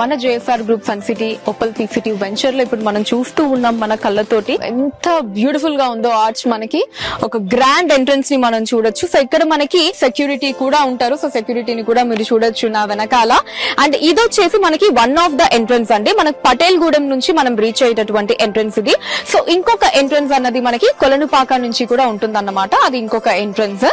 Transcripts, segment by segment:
మన JSR group sun city opal P city venture లో ఇప్పుడు మనం చూస్తూ ఉన్నాం మన కళ్ళతోటి. ఎంత బ్యూటిఫుల్ గా ఉందో ఆర్చ్. మనకి ఒక గ్రాండ్ ఎంట్రన్స్ ని మనం చూడొచ్చు. సో ఇక్కడ మనకి సెక్యూరిటీ కూడా ఉంటారు. సో సెక్యూరిటీని కూడా మీరు చూడొచ్చు నా వెనకాల. అండ్ ఇది వచ్చేసి మనకి వన్ ఆఫ్ ద ఎంట్రన్స్ అండి. మనకి పటేల్ గూడెం నుంచి మనం రీచ్ అయ్యేటటువంటి ఎంట్రన్స్ ఇది. సో ఇంకొక ఎంట్రన్స్ అన్నది మనకి కొలనుపాక నుంచి కూడా ఉంటుంది అన్నమాట. అది ఇంకొక ఎంట్రన్స్.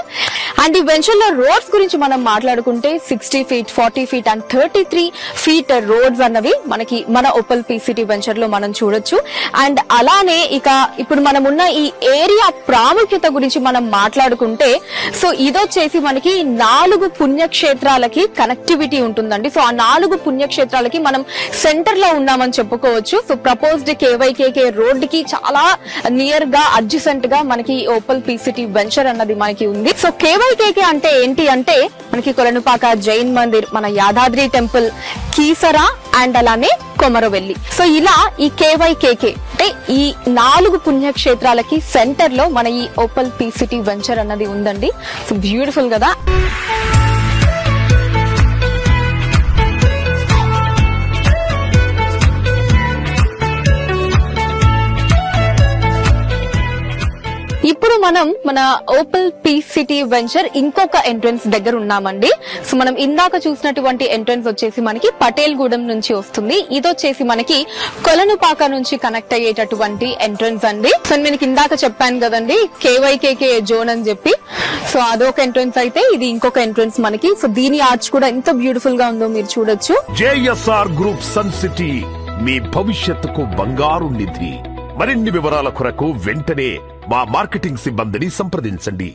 అండ్ ఈ వెంచర్ లో రోడ్స్ గురించి మనం మాట్లాడుకుంటే 60 feet, 40 feet and 33 feet roads అన్నవి మనకి మన ఓపల్ పీ సిటీ వెంచర్ లో మనం చూడొచ్చు. అండ్ అలానే ఇక ఇప్పుడు మనం ఉన్న ఈ ఏరియా ప్రాముఖ్యత గురించి మనం మాట్లాడుకుంటే, సో ఇదొచ్చేసి మనకి 4 పుణ్యక్షేత్రాలకి కనెక్టివిటీ ఉంటుందండి. సో ఆ 4 పుణ్యక్షేత్రాలకి మనం సెంటర్ లో ఉన్నామని చెప్పుకోవచ్చు. సో ప్రపోజ్డ్ కేవైకేకే రోడ్ కి చాలా నియర్ గా అడ్జసెంట్ గా మనకి ఓపల్ పీ సిటీ వెంచర్ అన్నది మనకి ఉంది. సో కేవైకేకే అంటే ఏంటి అంటే మనకి కొలనుపాక జైన్ మందిర్, మన యాదాద్రి టెంపుల్, కీసరా అండ్ అలానే కొమరవెల్లి. సో ఇలా ఈ కేవైకేకే అంటే ఈ 4 పుణ్యక్షేత్రాలకి సెంటర్ లో మన ఈ ఓపల్ పీ సిటీ వెంచర్ అన్నది ఉందండి. సో బ్యూటిఫుల్ కదా. ఇప్పుడు మనం మన ఓపల్ పీ సిటీ వెంచర్ ఇంకొక ఎంట్రన్స్ దగ్గర ఉన్నామండి. సో మనం ఇందాక చూసినటువంటి ఎంట్రన్స్ వచ్చేసి మనకి పటేల్ గూడెం నుంచి వస్తుంది. ఇది వచ్చేసి మనకి కొలనుపాక నుంచి కనెక్ట్ అయ్యేటటువంటి ఎంట్రన్స్ అండి. సో నేను ఇందాక చెప్పాను కదండి కేవైకేకే జోన్ అని చెప్పి. సో అదొక ఎంట్రన్స్ అయితే ఇది ఇంకొక ఎంట్రన్స్ మనకి. సో దీని ఆర్చ్ కూడా ఎంత బ్యూటిఫుల్ గా ఉందో మీరు చూడొచ్చు. జేఎస్ఆర్ గ్రూప్ సన్ సిటీ మీ భవిష్యత్తుకు బంగారు నిధి. మరిన్ని వివరాల కొరకు వెంటనే మా మార్కెటింగ్ సిబ్బందిని సంప్రదించండి.